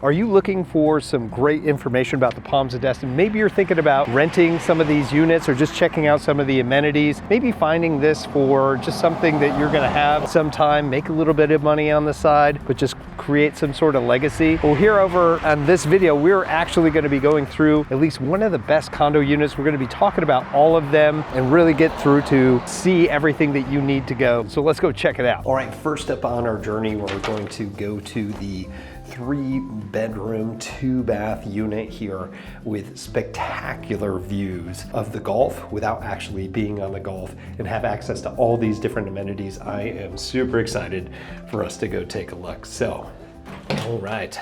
Are you looking for some great information about the Palms of Destin? Maybe you're thinking about renting some of these units or just checking out some of the amenities. Maybe finding this for just something that you're gonna have sometime, make a little bit of money on the side, but just create some sort of legacy. Well, here over on this video, we're actually gonna be going through at least one of the best condo units. We're gonna be talking about all of them and really get through to see everything that you need to go. So let's go check it out. All right, first up on our journey, we're going to go to the 3-bedroom, 2-bath unit here with spectacular views of the Gulf without actually being on the Gulf and have access to all these different amenities. I am super excited for us to go take a look. So, all right,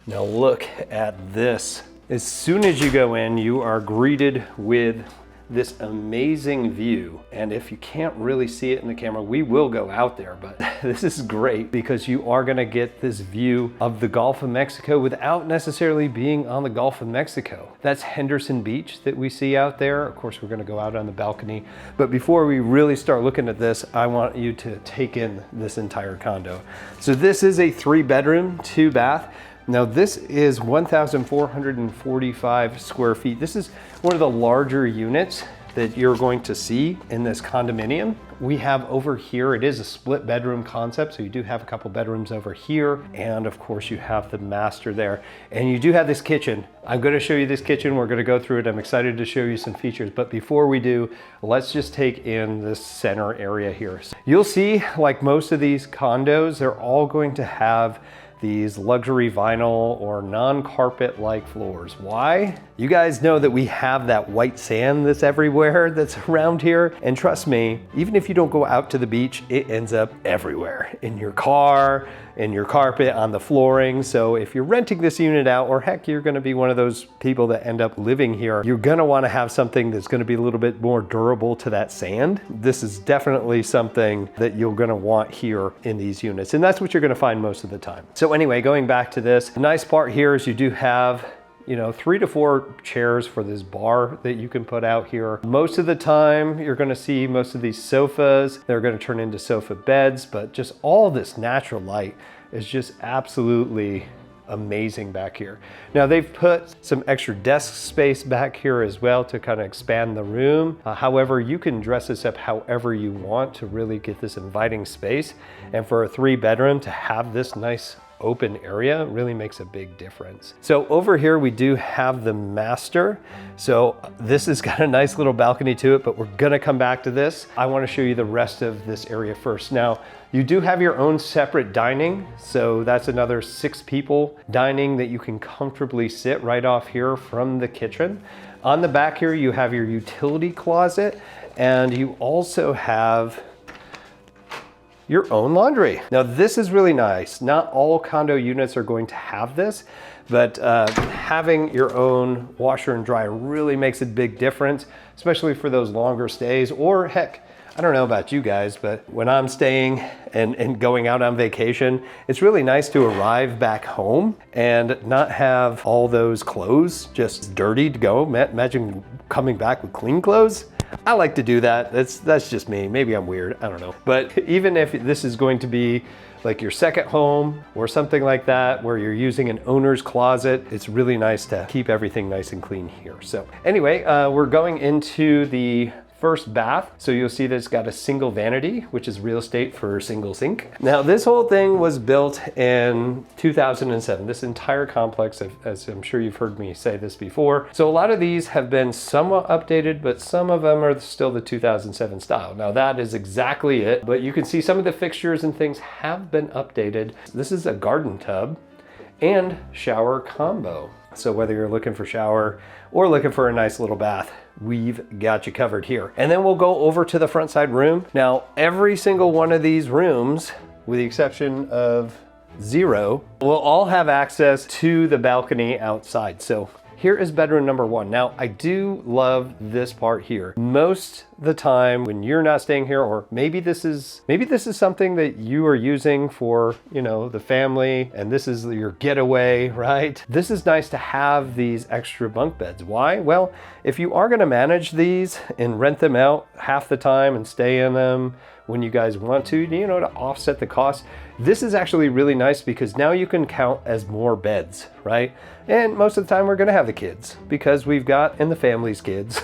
now look at this. As soon as you go in, you are greeted with this amazing view. And if you can't really see it in the camera, we will go out there, but this is great because you are gonna get this view of the Gulf of Mexico without necessarily being on the Gulf of Mexico. That's Henderson Beach that we see out there. Of course, we're gonna go out on the balcony. But before we really start looking at this, I want you to take in this entire condo. So this is a 3-bedroom, 2-bath. Now this is 1,445 square feet. This is one of the larger units that you're going to see in this condominium. We have over here, it is a split bedroom concept, so you do have a couple bedrooms over here, and of course you have the master there. And you do have this kitchen. I'm gonna show you this kitchen, we're gonna go through it. I'm excited to show you some features, but before we do, let's just take in this center area here. So you'll see, like most of these condos, they're all going to have these luxury vinyl or non-carpet like floors. Why? You guys know that we have that white sand that's everywhere that's around here. And trust me, even if you don't go out to the beach, it ends up everywhere. In your car, in your carpet, on the flooring. So if you're renting this unit out, or heck, you're gonna be one of those people that end up living here, you're gonna wanna have something that's gonna be a little bit more durable to that sand. This is definitely something that you're gonna want here in these units. And that's what you're gonna find most of the time. So anyway, going back to this, the nice part here is you do have 3 to 4 chairs for this bar that you can put out here. Most of the time, you're gonna see most of these sofas, they're gonna turn into sofa beds, but just all this natural light is just absolutely amazing back here. Now they've put some extra desk space back here as well to kind of expand the room. However, you can dress this up however you want to really get this inviting space. And for a 3-bedroom to have this nice open area really makes a big difference. So over here we do have the master. So this has got a nice little balcony to it, but we're gonna come back to this. I wanna show you the rest of this area first. Now, you do have your own separate dining. So that's another 6 people dining that you can comfortably sit right off here from the kitchen. On the back here, you have your utility closet, and you also have your own laundry. Now this is really nice. Not all condo units are going to have this, but having your own washer and dryer really makes a big difference, especially for those longer stays, or heck, I don't know about you guys, but when I'm staying and going out on vacation, it's really nice to arrive back home and not have all those clothes just dirty to go. Imagine coming back with clean clothes. I like to do that. That's just me. Maybe I'm weird, I don't know. But even if this is going to be like your second home or something like that, where you're using an owner's closet, it's really nice to keep everything nice and clean here. So anyway, we're going into the first bath. So you'll see that it's got a single vanity, which is real estate for a single sink. Now this whole thing was built in 2007. This entire complex, as I'm sure you've heard me say this before. So a lot of these have been somewhat updated, but some of them are still the 2007 style. Now that is exactly it, but you can see some of the fixtures and things have been updated. This is a garden tub and shower combo. So whether you're looking for shower or looking for a nice little bath, we've got you covered here. And then we'll go over to the front side room. Now, every single one of these rooms, with the exception of 0, will all have access to the balcony outside. So here is bedroom number 1. Now, I do love this part here. Most the time when you're not staying here, or maybe this is something that you are using for, you know, the family, and this is your getaway, right? This is nice to have these extra bunk beds. Why? Well, if you are going to manage these and rent them out half the time and stay in them when you guys want to, you know, to offset the cost, this is actually really nice because now you can count as more beds, right? And most of the time we're going to have the kids because we've got, and the family's kids,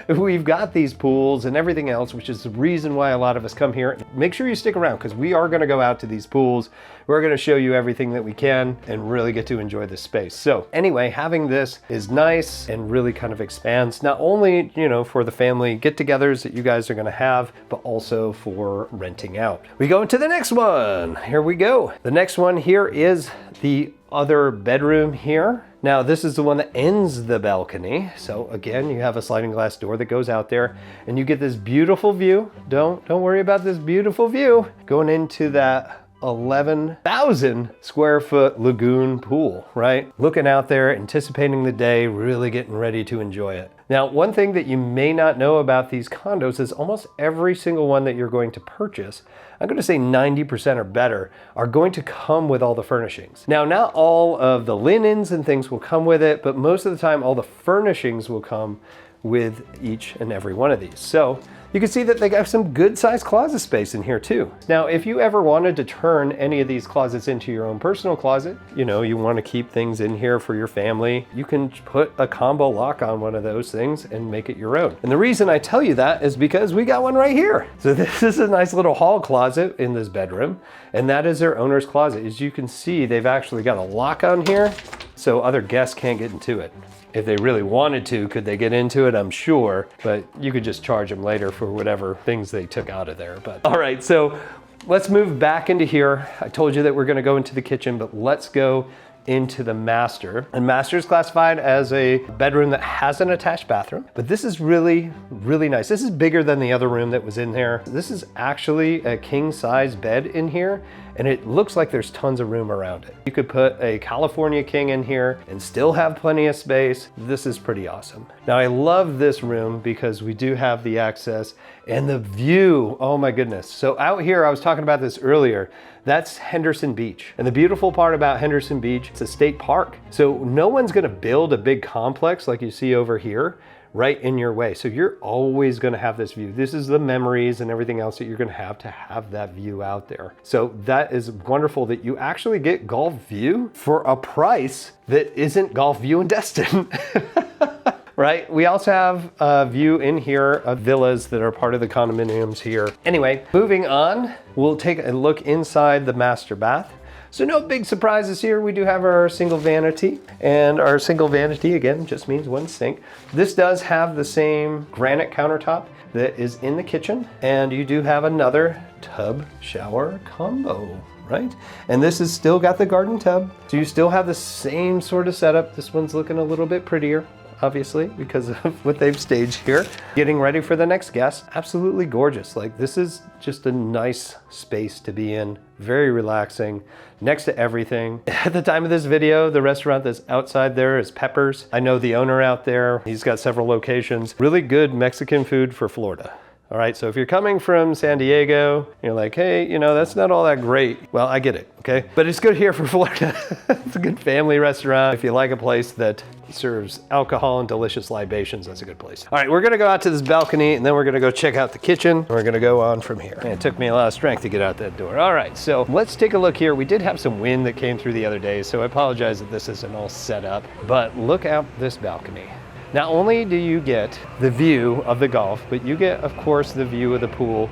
we've got these pools and everything else, which is the reason why a lot of us come here. Make sure you stick around because we are going to go out to these pools. We're going to show you everything that we can and really get to enjoy this space. So anyway, having this is nice and really kind of expands not only, you know, for the family get-togethers that you guys are going to have, but also for renting out. We go into the next one. Here we go. The next one here is the other bedroom here. Now this is the one that ends the balcony. So again, you have a sliding glass door that goes out there and you get this beautiful view. Don't worry about this beautiful view going into that 11,000 square foot lagoon pool, right? Looking out there, anticipating the day, really getting ready to enjoy it. Now, one thing that you may not know about these condos is almost every single one that you're going to purchase, I'm going to say 90% or better, are going to come with all the furnishings. Now, not all of the linens and things will come with it, but most of the time all the furnishings will come with each and every one of these. So you can see that they have some good sized closet space in here too. Now, if you ever wanted to turn any of these closets into your own personal closet, you know, you want to keep things in here for your family, you can put a combo lock on one of those things and make it your own. And the reason I tell you that is because we got one right here. So this is a nice little hall closet in this bedroom, and that is their owner's closet. As you can see, they've actually got a lock on here so other guests can't get into it. If they really wanted to, could they get into it? I'm sure, but you could just charge them later for whatever things they took out of there. But all right, so let's move back into here. I told you that we're gonna go into the kitchen, but let's go into the master. And master is classified as a bedroom that has an attached bathroom, but this is really, really nice. This is bigger than the other room that was in there. This is actually a king size bed in here, and it looks like there's tons of room around it. You could put a California king in here and still have plenty of space. This is pretty awesome. Now I love this room because we do have the access and the view. Oh my goodness. So out here, I was talking about this earlier, that's Henderson Beach. And the beautiful part about Henderson Beach, it's a state park. So no one's gonna build a big complex like you see over here right in your way. So you're always gonna have this view. This is the memories and everything else that you're gonna have to have that view out there. So that is wonderful that you actually get Golf View for a price that isn't Golf View in Destin. Right? We also have a view in here of villas that are part of the condominiums here. Anyway, moving on, we'll take a look inside the master bath. So no big surprises here. We do have our single vanity, and our single vanity again just means one sink. This does have the same granite countertop that is in the kitchen, and you do have another tub shower combo, right? And this has still got the garden tub. So you still have the same sort of setup. This one's looking a little bit prettier, obviously, because of what they've staged here. Getting ready for the next guest. Absolutely gorgeous. Like, this is just a nice space to be in. Very relaxing, next to everything. At the time of this video, the restaurant that's outside there is Peppers. I know the owner out there. He's got several locations. Really good Mexican food for Florida. All right, so if you're coming from San Diego, you're like, hey, you know, that's not all that great. Well, I get it, okay? But it's good here for Florida. It's a good family restaurant. If you like a place that serves alcohol and delicious libations, that's a good place. All right, we're gonna go out to this balcony and then we're gonna go check out the kitchen. We're gonna go on from here. And it took me a lot of strength to get out that door. All right, so let's take a look here. We did have some wind that came through the other day, so I apologize that this isn't all set up, but look out this balcony. Not only do you get the view of the golf, but you get, of course, the view of the pool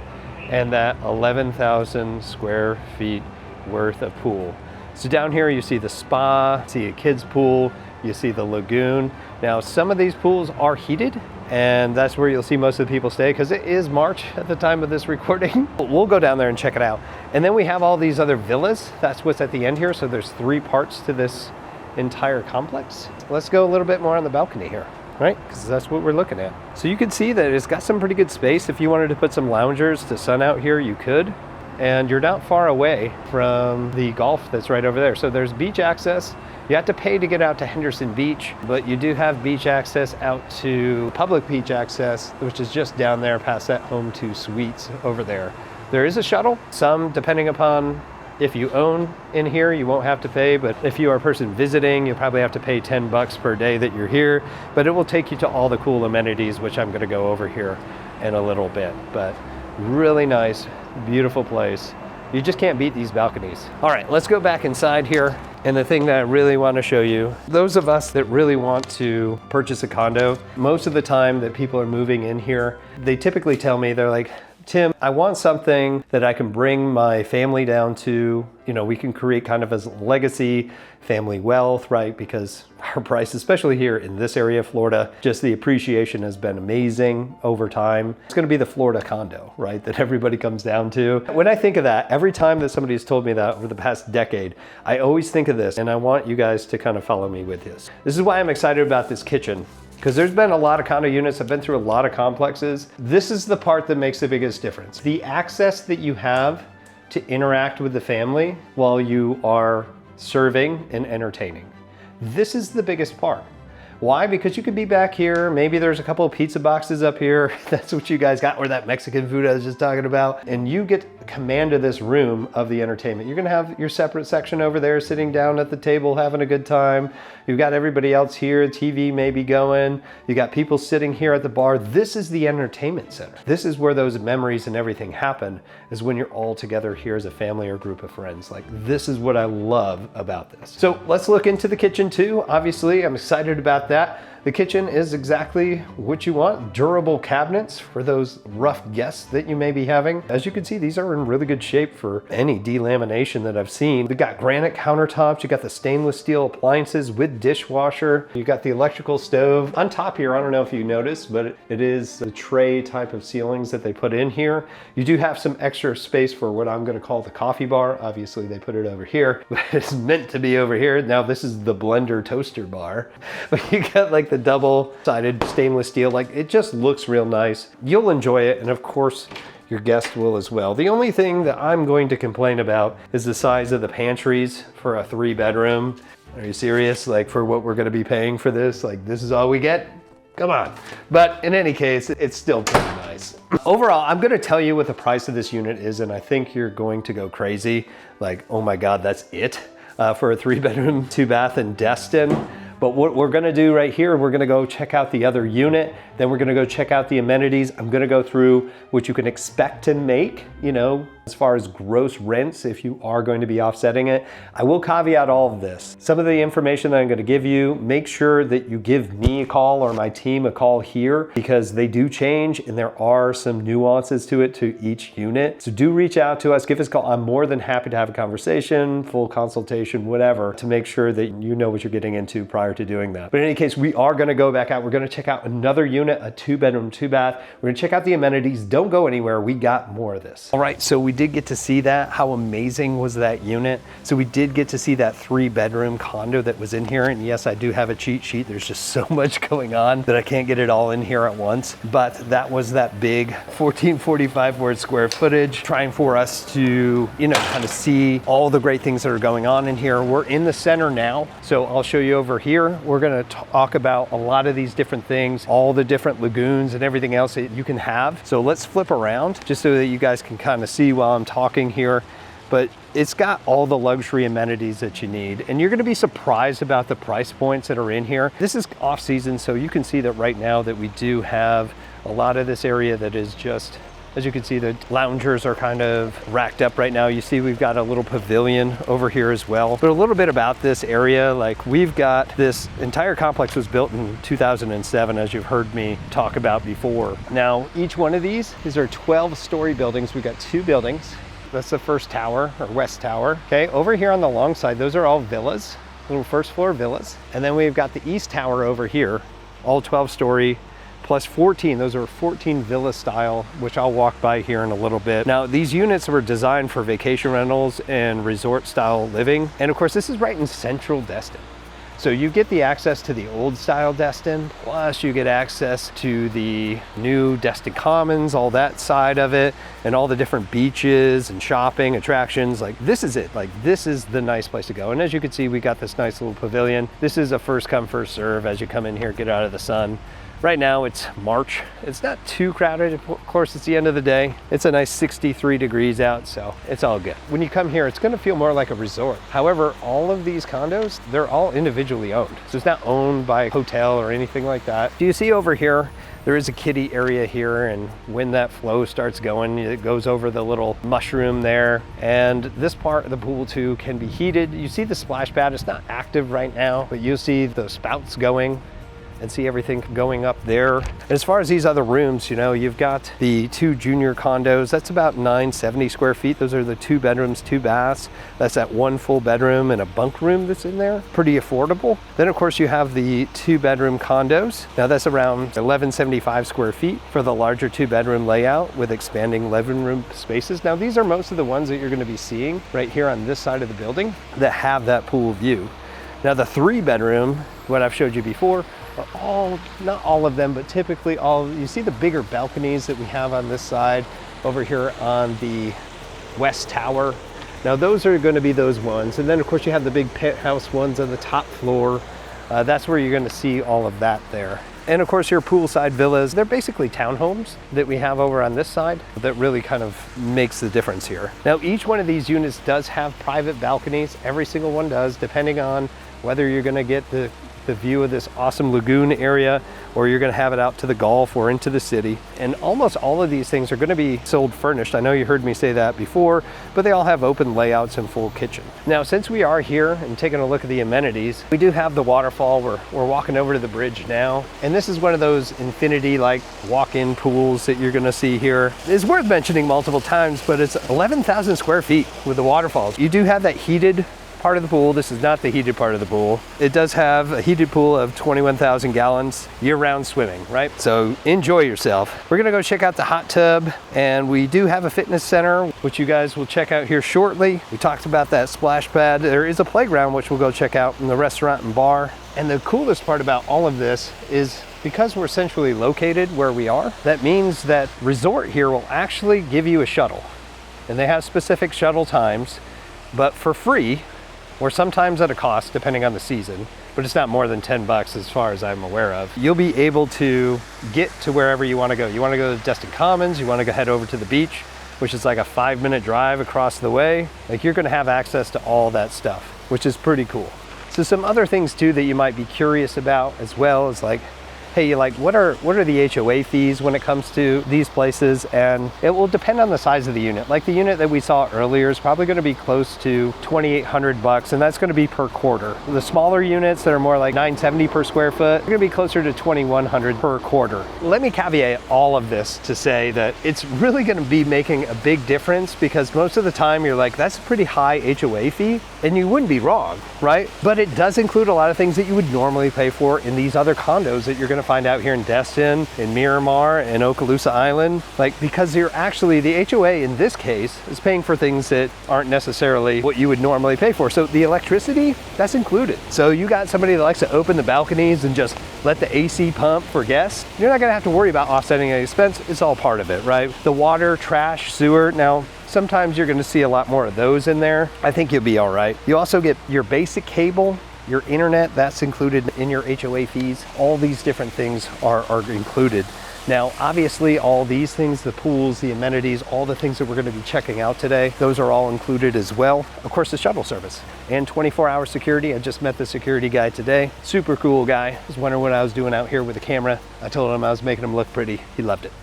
and that 11,000 square feet worth of pool. So down here you see the spa, see a kid's pool, you see the lagoon. Now some of these pools are heated, and that's where you'll see most of the people stay because it is March at the time of this recording. We'll go down there and check it out. And then we have all these other villas. That's what's at the end here. So there's 3 parts to this entire complex. Let's go a little bit more on the balcony here, right? Because that's what we're looking at. So you can see that it's got some pretty good space. If you wanted to put some loungers to sun out here, you could. And you're not far away from the golf that's right over there. So there's beach access You have to pay to get out to Henderson Beach, but you do have beach access out to public beach access, which is just down there past that Home 2 Suites over there. There is a shuttle. Some, depending upon if you own in here, you won't have to pay, but if you are a person visiting, you'll probably have to pay 10 bucks per day that you're here, but it will take you to all the cool amenities, which I'm gonna go over here in a little bit. But really nice, beautiful place. You just can't beat these balconies. All right, let's go back inside here. And the thing that I really want to show you, those of us that really want to purchase a condo, most of the time that people are moving in here, they typically tell me, they're like, Tim, I want something that I can bring my family down to. You know, we can create kind of a legacy, family wealth, right? Because our price, especially here in this area of Florida, just the appreciation has been amazing over time. It's gonna be the Florida condo, right? That everybody comes down to. When I think of that, every time that somebody has told me that over the past decade, I always think of this, and I want you guys to kind of follow me with this. This is why I'm excited about this kitchen. Because there's been a lot of condo units, I've been through a lot of complexes. This is the part that makes the biggest difference. The access that you have to interact with the family while you are serving and entertaining. This is the biggest part. Why? Because you could be back here, maybe there's a couple of pizza boxes up here, that's what you guys got, or that Mexican food I was just talking about, and you get command of this room of the entertainment. You're gonna have your separate section over there, sitting down at the table, having a good time. You've got everybody else here, TV may be going, you got people sitting here at the bar. This is the entertainment center. This is where those memories and everything happen, is when you're all together here as a family or group of friends. Like, this is what I love about this. So let's look into the kitchen too. Obviously, I'm excited about that. The kitchen is exactly what you want. Durable cabinets for those rough guests that you may be having. As you can see, these are in really good shape for any delamination that I've seen. We've got granite countertops. You got the stainless steel appliances with dishwasher. You got the electrical stove. On top here, I don't know if you noticed, but it is the tray type of ceilings that they put in here. You do have some extra space for what I'm gonna call the coffee bar. Obviously they put it over here, but it's meant to be over here. Now this is the blender toaster bar, but you got like the double-sided stainless steel. Like, it just looks real nice. You'll enjoy it, and of course your guests will as well. The only thing that I'm going to complain about is the size of the pantries for a 3-bedroom. Are you serious? Like, for what we're going to be paying for this, like, this is all we get? Come on. But in any case, it's still pretty nice. Overall, I'm going to tell you what the price of this unit is, and I think you're going to go crazy. Like, oh my God, that's it for a 3-bedroom, 2-bath in Destin. But what we're gonna do right here, we're gonna go check out the other unit, then we're gonna go check out the amenities. I'm gonna go through what you can expect to make, you know, as far as gross rents, if you are going to be offsetting it. I will caveat all of this. Some of the information that I'm gonna give you, make sure that you give me a call or my team a call here, because they do change and there are some nuances to it to each unit. So do reach out to us, give us a call. I'm more than happy to have a conversation, full consultation, whatever, to make sure that you know what you're getting into prior to doing that. But in any case, we are gonna go back out. We're gonna check out another unit, a 2-bedroom, 2-bath. We're gonna check out the amenities. Don't go anywhere. We got more of this. All right, so we did get to see that. How amazing was that unit? So we did get to see that 3-bedroom condo that was in here. And yes, I do have a cheat sheet. There's just so much going on that I can't get it all in here at once. But that was that big 1445 word square footage, trying for us to, you know, kind of see all the great things that are going on in here. We're in the center now. So I'll show you over here. We're gonna talk about a lot of these different things, all the different lagoons and everything else that you can have. So let's flip around just so that you guys can kind of see while I'm talking here. But it's got all the luxury amenities that you need, and you're gonna be surprised about the price points that are in here. This is off season, so you can see that right now that we do have a lot of this area that is just, as you can see, the loungers are kind of racked up right now. You see we've got a little pavilion over here as well. But a little bit about this area, like, we've got this entire complex was built in 2007, as you've heard me talk about before. Now, each one of these are 12-story buildings. We've got 2 buildings. That's the first tower, or west tower. Okay, over here on the long side, those are all villas, little first floor villas. And then we've got the east tower over here, all 12-story, plus 14, those are 14 villa style, which I'll walk by here in a little bit. Now, these units were designed for vacation rentals and resort style living. And of course, this is right in central Destin. So you get the access to the old style Destin, plus you get access to the new Destin Commons, all that side of it, and all the different beaches and shopping attractions. Like, this is it. Like, this is the nice place to go. And as you can see, we got this nice little pavilion. This is a first come, first serve as you come in here, get out of the sun. Right now it's March. It's not too crowded. Of course, it's the end of the day. It's a nice 63 degrees out, so it's all good. When you come here, it's gonna feel more like a resort. However, all of these condos, they're all individually owned. So it's not owned by a hotel or anything like that. Do you see over here, there is a kiddie area here, and when that flow starts going, it goes over the little mushroom there. And this part of the pool too can be heated. You see the splash pad, it's not active right now, but you'll see the spouts going and see everything going up there. And as far as these other rooms, you know, you've got the 2 junior condos. That's about 970 square feet. Those are the 2 bedrooms, 2 baths. That's that 1 full bedroom and a bunk room that's in there. Pretty affordable. Then of course you have the 2 bedroom condos. Now that's around 1175 square feet for the larger 2 bedroom layout with expanding living room spaces. Now these are most of the ones that you're gonna be seeing right here on this side of the building that have that pool view. Now the 3 bedroom, what I've showed you before, are all, not all of them, but typically all, you see the bigger balconies that we have on this side over here on the west tower. Now those are going to be those ones. And then of course you have the big penthouse ones on the top floor. That's where you're going to see all of that there. And of course your poolside villas, they're basically townhomes that we have over on this side that really kind of makes the difference here. Now each one of these units does have private balconies. Every single one does, depending on whether you're going to get the view of this awesome lagoon area, or you're going to have it out to the Gulf or into the city. And almost all of these things are going to be sold furnished. I know you heard me say that before, but they all have open layouts and full kitchen. Now, since we are here and taking a look at the amenities, we do have the waterfall. We're walking over to the bridge now. And this is one of those infinity-like walk-in pools that you're going to see here. It's worth mentioning multiple times, but it's 11,000 square feet with the waterfalls. You do have that heated part of the pool. This is not the heated part of the pool. It does have a heated pool of 21,000 gallons year-round swimming, right? So enjoy yourself. We're gonna go check out the hot tub, and we do have a fitness center, which you guys will check out here shortly. We talked about that splash pad. There is a playground, which we'll go check out in the restaurant and bar. And the coolest part about all of this is because we're centrally located where we are, that means that resort here will actually give you a shuttle. And they have specific shuttle times, but for free, or sometimes at a cost depending on the season, but it's not more than 10 bucks as far as I'm aware of. You'll be able to get to wherever you want to go. You want to go to Destin Commons, you want to go head over to the beach, which is like a 5-minute drive across the way. Like, you're going to have access to all that stuff, which is pretty cool. So some other things too that you might be curious about as well is like, hey, like what are the HOA fees when it comes to these places? And it will depend on the size of the unit. Like the unit that we saw earlier is probably going to be close to 2,800 bucks, and that's going to be per quarter. The smaller units that are more like 970 per square foot are going to be closer to 2,100 per quarter. Let me caveat all of this to say that it's really going to be making a big difference, because most of the time you're like, that's a pretty high HOA fee, and you wouldn't be wrong, right? But it does include a lot of things that you would normally pay for in these other condos that you're going to find out here in Destin, in Miramar, and Okaloosa Island. Like, because you're actually, the HOA in this case is paying for things that aren't necessarily what you would normally pay for. So the electricity, that's included. So you got somebody that likes to open the balconies and just let the AC pump for guests, you're not gonna have to worry about offsetting any expense. It's all part of it, right? The water, trash, sewer, now, sometimes you're gonna see a lot more of those in there. I think you'll be all right. You also get your basic cable, your internet, that's included in your HOA fees. All these different things are included. Now, obviously, all these things, the pools, the amenities, all the things that we're gonna be checking out today, those are all included as well. Of course, the shuttle service and 24-hour security. I just met the security guy today. Super cool guy. I was wondering what I was doing out here with the camera. I told him I was making him look pretty. He loved it.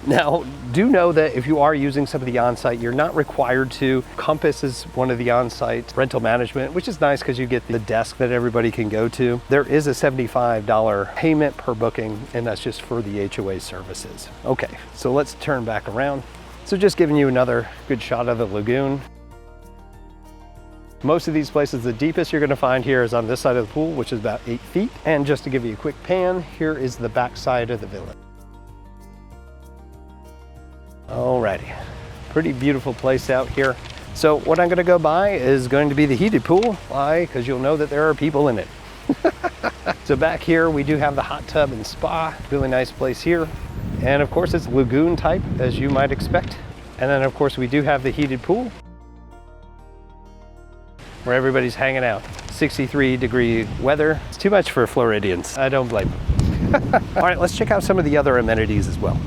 Now, do know that if you are using some of the on-site, you're not required to. Compass is one of the on-site rental management, which is nice because you get the desk that everybody can go to. There is a $75 payment per booking, and that's just for the HOA services. Okay, so let's turn back around. So just giving you another good shot of the lagoon. Most of these places, the deepest you're gonna find here is on this side of the pool, which is about 8 feet. And just to give you a quick pan, here is the back side of the villa. Alrighty, pretty beautiful place out here. So what I'm gonna go by is going to be the heated pool. Why? Because you'll know that there are people in it. So back here, we do have the hot tub and spa. Really nice place here. And of course, it's lagoon type, as you might expect. And then of course, we do have the heated pool where everybody's hanging out. 63-degree weather. It's too much for Floridians. I don't blame them. All right, let's check out some of the other amenities as well.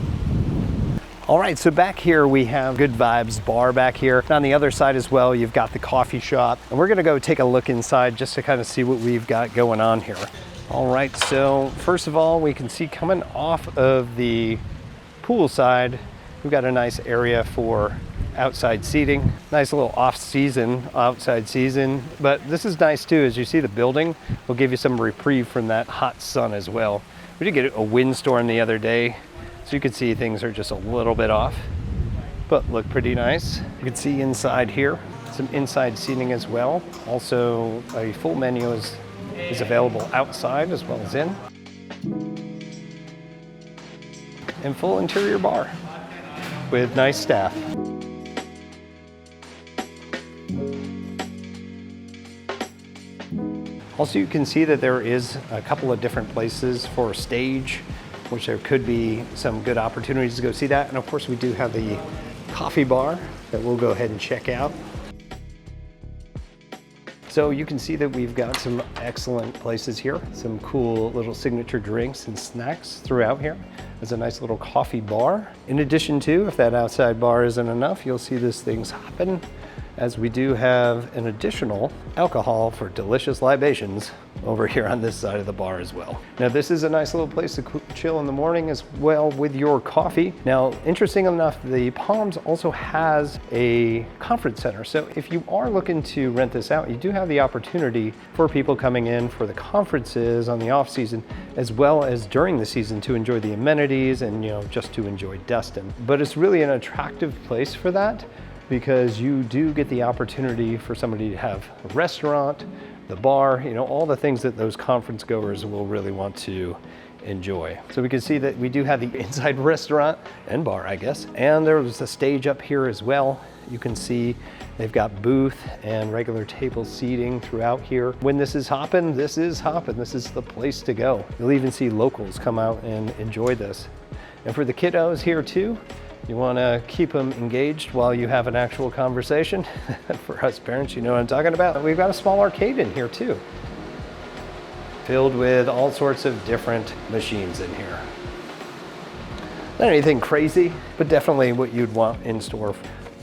All right, so back here we have Good Vibes Bar back here. And on the other side as well, you've got the coffee shop. And we're gonna go take a look inside just to kind of see what we've got going on here. All right, so first of all, we can see coming off of the pool side, we've got a nice area for outside seating. Nice little off-season, outside season. But this is nice too, as you see the building will give you some reprieve from that hot sun as well. We did get a windstorm the other day, so you can see things are just a little bit off, but look pretty nice. You can see inside here, some inside seating as well. Also, a full menu is available outside as well as in. And full interior bar with nice staff. Also, you can see that there is a couple of different places for a stage, which there could be some good opportunities to go see that. And of course, we do have the coffee bar that we'll go ahead and check out. So you can see that we've got some excellent places here, some cool little signature drinks and snacks throughout here. There's a nice little coffee bar. In addition to, if that outside bar isn't enough, you'll see this thing's hopping, as we do have an additional alcohol for delicious libations over here on this side of the bar as well. Now this is a nice little place to chill in the morning as well with your coffee. Now, interesting enough, the Palms also has a conference center. So if you are looking to rent this out, you do have the opportunity for people coming in for the conferences on the off season, as well as during the season to enjoy the amenities and, you know, just to enjoy Destin. But it's really an attractive place for that, because you do get the opportunity for somebody to have a restaurant, the bar, you know, all the things that those conference goers will really want to enjoy. So we can see that we do have the inside restaurant and bar, I guess. And there's a stage up here as well. You can see they've got booth and regular table seating throughout here. When this is hopping, this is hopping. This is the place to go. You'll even see locals come out and enjoy this. And for the kiddos here too, you want to keep them engaged while you have an actual conversation. For us parents, you know what I'm talking about. We've got a small arcade in here too, filled with all sorts of different machines in here. Not anything crazy, but definitely what you'd want in store.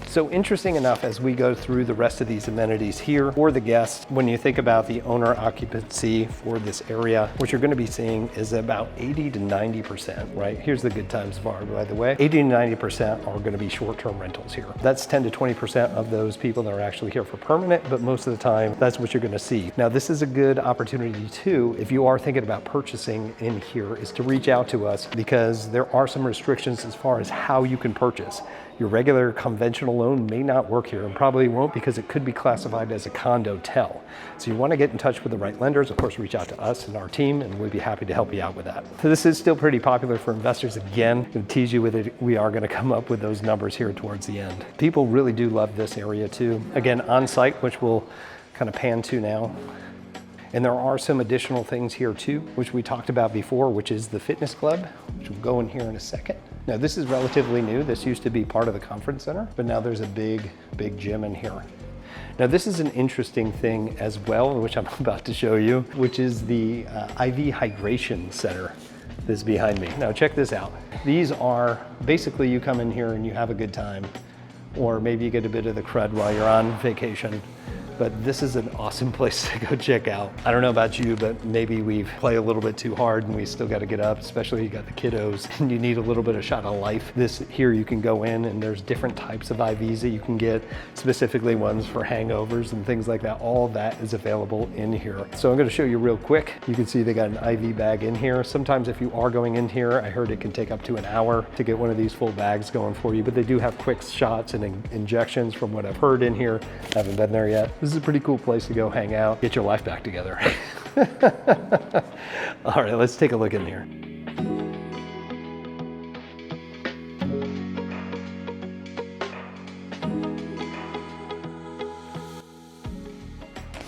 So interesting enough, as we go through the rest of these amenities here for the guests, when you think about the owner occupancy for this area, what you're going to be seeing is about 80 to 90%, right? Here's the Good Times Bar, by the way. 80 to 90% are going to be short-term rentals here. That's 10 to 20% of those people that are actually here for permanent, but most of the time, that's what you're going to see. Now, this is a good opportunity too, if you are thinking about purchasing in here, is to reach out to us, because there are some restrictions as far as how you can purchase. Your regular conventional loan may not work here, and probably won't, because it could be classified as a condo-tel. So you want to get in touch with the right lenders. Of course, reach out to us and our team, and we'd be happy to help you out with that. So this is still pretty popular for investors. Again, I'm going to tease you with it. We are going to come up with those numbers here towards the end. People really do love this area too. Again, on site, which we'll kind of pan to now. And there are some additional things here too, which we talked about before, which is the fitness club, which we'll go in here in a second. Now this is relatively new. This used to be part of the conference center, but now there's a big gym in here. Now this is an interesting thing as well, which I'm about to show you, which is the IV hydration center that's behind me. Now check this out. These are basically, you come in here and you have a good time, or maybe you get a bit of the crud while you're on vacation. But this is an awesome place to go check out. I don't know about you, but maybe we play a little bit too hard and we still got to get up, especially you got the kiddos and you need a little bit of shot of life. This here, you can go in and there's different types of IVs that you can get, specifically ones for hangovers and things like that. All that is available in here. So I'm going to show you real quick. You can see they got an IV bag in here. Sometimes if you are going in here, I heard it can take up to an hour to get one of these full bags going for you, but they do have quick shots and injections from what I've heard in here. I haven't been there yet. This is a pretty cool place to go hang out, get your life back together. All right, let's take a look in here.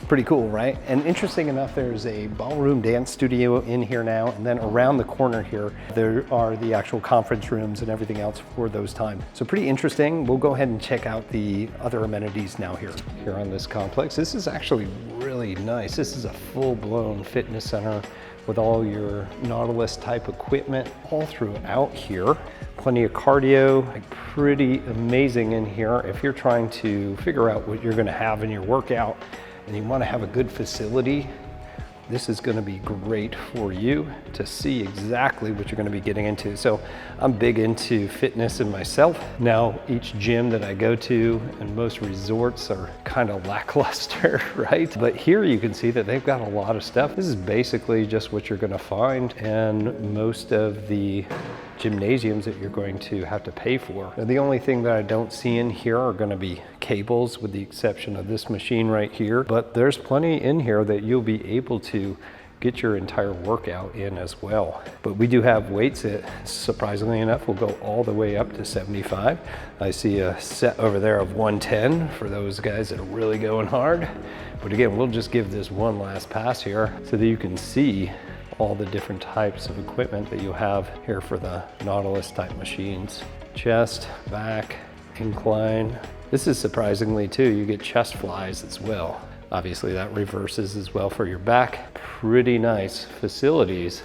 Pretty cool, right? And interesting enough, there's a ballroom dance studio in here now, and then around the corner here, there are the actual conference rooms and everything else for those times. So pretty interesting. We'll go ahead and check out the other amenities now here on this complex. This is actually really nice. This is a full-blown fitness center with all your Nautilus type equipment all throughout here. Plenty of cardio, like pretty amazing in here. If you're trying to figure out what you're gonna have in your workout and you wanna have a good facility, this is gonna be great for you to see exactly what you're gonna be getting into. So I'm big into fitness in myself. Now, each gym that I go to and most resorts are kind of lackluster, right? But here you can see that they've got a lot of stuff. This is basically just what you're gonna find in most of the gymnasiums that you're going to have to pay for. Now, the only thing that I don't see in here are going to be cables, with the exception of this machine right here, but there's plenty in here that you'll be able to get your entire workout in as well. But we do have weights that, surprisingly enough, will go all the way up to 75. I see a set over there of 110 for those guys that are really going hard. But again, we'll just give this one last pass here so that you can see all the different types of equipment that you have here for the Nautilus type machines. Chest, back, incline. This is surprisingly too, you get chest flies as well. Obviously that reverses as well for your back. Pretty nice facilities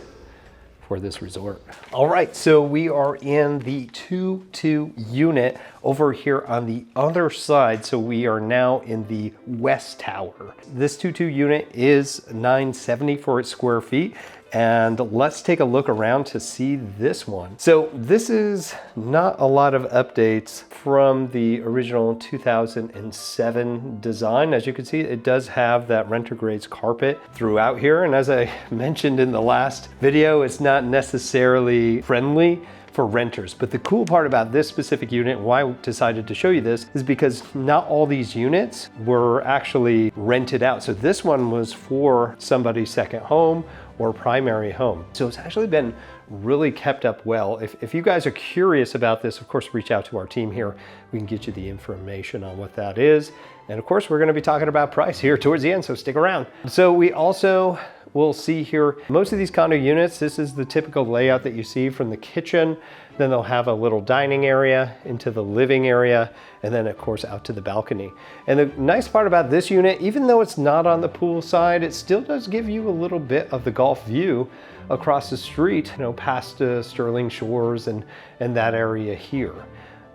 for this resort. All right, so we are in the 2-2 unit over here on the other side. So we are now in the West Tower. This 2-2 unit is 970 for its square feet. And let's take a look around to see this one. So this is not a lot of updates from the original 2007 design. As you can see, it does have that renter grades carpet throughout here. And as I mentioned in the last video, it's not necessarily friendly for renters. But the cool part about this specific unit, why I decided to show you this, is because not all these units were actually rented out. So this one was for somebody's second home or primary home. So it's actually been really kept up well. If you guys are curious about this, of course, reach out to our team here. We can get you the information on what that is. And of course, we're gonna be talking about price here towards the end, so stick around. So we also will see here, most of these condo units, this is the typical layout that you see from the kitchen. Then they'll have a little dining area into the living area, and then of course out to the balcony. And the nice part about this unit, even though it's not on the pool side, it still does give you a little bit of the Gulf view across the street, you know, past Sterling Shores and that area here.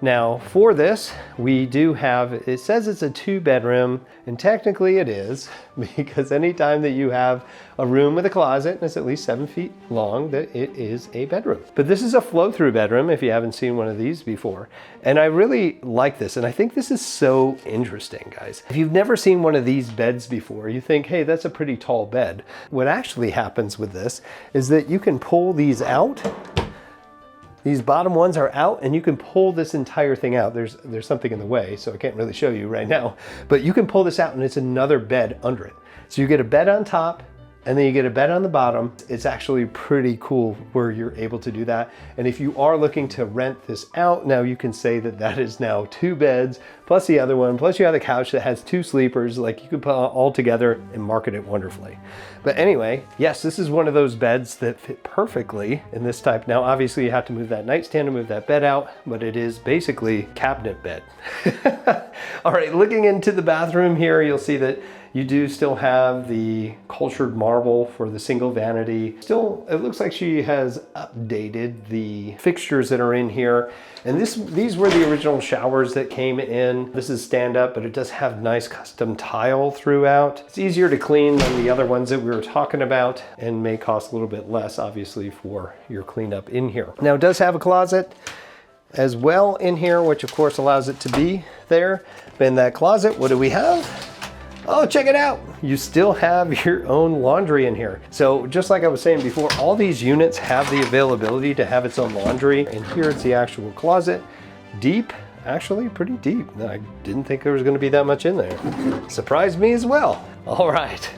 Now for this, we do have, it says it's a 2-bedroom, and technically it is, because anytime that you have a room with a closet and it's at least 7 feet long, that it is a bedroom. But this is a flow-through bedroom if you haven't seen one of these before. And I really like this, and I think this is so interesting, guys. If you've never seen one of these beds before, you think, hey, that's a pretty tall bed. What actually happens with this is that you can pull these out. These bottom ones are out, and you can pull this entire thing out. There's something in the way, so I can't really show you right now, but you can pull this out and it's another bed under it. So you get a bed on top, and then you get a bed on the bottom. It's actually pretty cool where you're able to do that. And if you are looking to rent this out, now you can say that that is now 2 beds, plus the other one, plus you have the couch that has 2 sleepers. Like, you can put it all together and market it wonderfully. But anyway, yes, this is one of those beds that fit perfectly in this type. Now, obviously you have to move that nightstand to move that bed out, but it is basically cabinet bed. All right, looking into the bathroom here, you'll see that you do still have the cultured marble for the single vanity. Still, it looks like she has updated the fixtures that are in here. And these were the original showers that came in. This is stand up, but it does have nice custom tile throughout. It's easier to clean than the other ones that we were talking about, and may cost a little bit less, obviously, for your cleanup in here. Now, it does have a closet as well in here, which of course allows it to be there. In that closet, what do we have? Oh, check it out. You still have your own laundry in here. So just like I was saying before, all these units have the availability to have its own laundry. And here it's the actual closet. Deep, actually pretty deep. I didn't think there was gonna be that much in there. Surprised me as well. All right.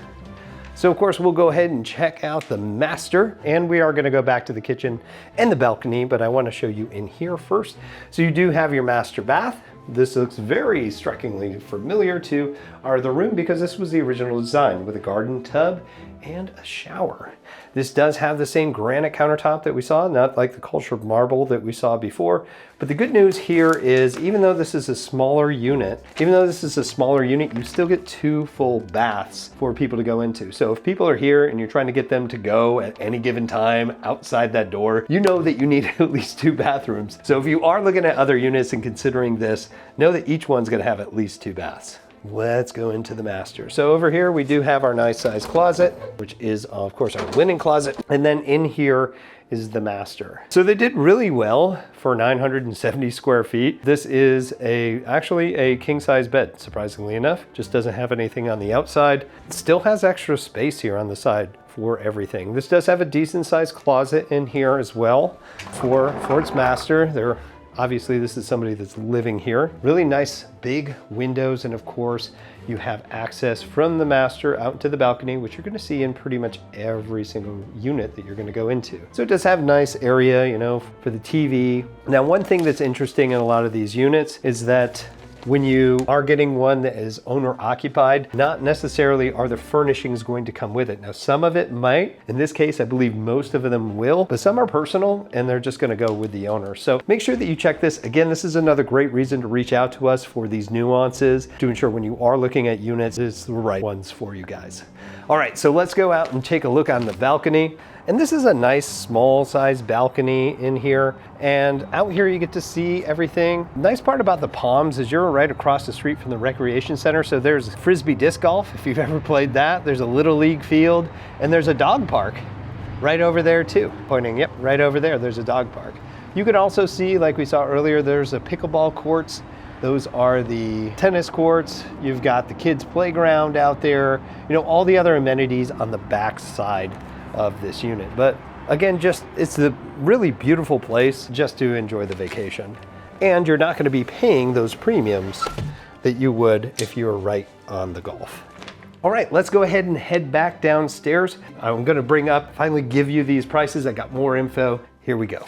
So of course we'll go ahead and check out the master, and we are gonna go back to the kitchen and the balcony, but I wanna show you in here first. So you do have your master bath, this looks very strikingly familiar to our other room because this was the original design with a garden tub and a shower. This does have the same granite countertop that we saw, not like the cultured marble that we saw before. But the good news here is even though this is a smaller unit, you still get 2 full baths for people to go into. So if people are here and you're trying to get them to go at any given time outside that door, you know that you need at least 2 bathrooms. So if you are looking at other units and considering this, know that each one's gonna have at least 2 baths. Let's go into the master. So over here we do have our nice size closet, which is of course our linen closet. And then in here is the master. So they did really well for 970 square feet. This is actually a king size bed, surprisingly enough. Just doesn't have anything on the outside. It still has extra space here on the side for everything. This does have a decent sized closet in here as well for its master. Obviously, this is somebody that's living here. Really nice big windows, and of course, you have access from the master out to the balcony, which you're gonna see in pretty much every single unit that you're gonna go into. So it does have nice area, you know, for the TV. Now, one thing that's interesting in a lot of these units is that when you are getting one that is owner occupied, not necessarily are the furnishings going to come with it. Now, some of it might. In this case, I believe most of them will, but some are personal and they're just gonna go with the owner. So make sure that you check this. Again, this is another great reason to reach out to us for these nuances to ensure when you are looking at units, it's the right ones for you guys. All right, so let's go out and take a look on the balcony. And this is a nice small size balcony in here. And out here you get to see everything. Nice part about the Palms is you're right across the street from the recreation center. So there's Frisbee disc golf, if you've ever played that. There's a little league field and there's a dog park right over there too. Pointing, yep, right over there, there's a dog park. You can also see, like we saw earlier, there's a pickleball courts. Those are the tennis courts. You've got the kids' playground out there. You know, all the other amenities on the back side of this unit. But again, it's a really beautiful place just to enjoy the vacation. And you're not gonna be paying those premiums that you would if you were right on the Gulf. All right, let's go ahead and head back downstairs. I'm gonna finally give you these prices. I got more info. Here we go.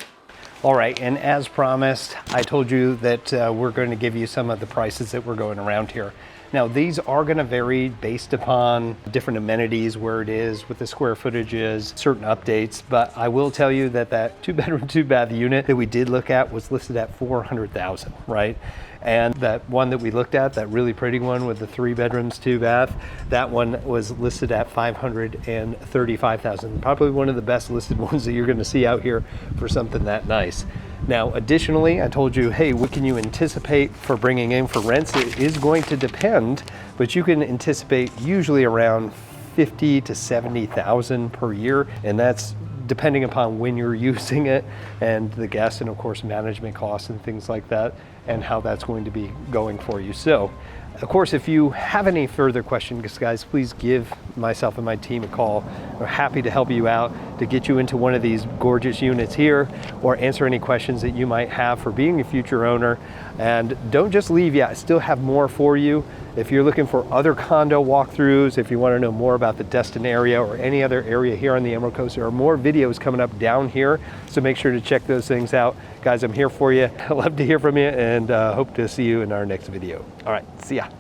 All right, and as promised, I told you that we're going to give you some of the prices that we're going around here. Now, these are going to vary based upon different amenities, where it is, what the square footage is, certain updates, but I will tell you that 2-bedroom, 2-bath unit that we did look at was listed at $400,000, right? And that one that we looked at, that really pretty one with the 3 bedrooms, 2 bath, that one was listed at $535,000. Probably one of the best listed ones that you're gonna see out here for something that nice. Now, additionally, I told you, hey, what can you anticipate for bringing in for rents? It is going to depend, but you can anticipate usually around 50 to 70,000 per year, and that's depending upon when you're using it and the guests, and of course management costs and things like that, and how that's going to be going for you. So of course, if you have any further questions, guys, please give myself and my team a call. We're happy to help you out to get you into one of these gorgeous units here, or answer any questions that you might have for being a future owner. And don't just leave yet, I still have more for you. If you're looking for other condo walkthroughs, if you want to know more about the Destin area or any other area here on the Emerald Coast, there are more videos coming up down here, so make sure to check those things out. Guys, I'm here for you. I love to hear from you, and hope to see you in our next video. All right, see ya.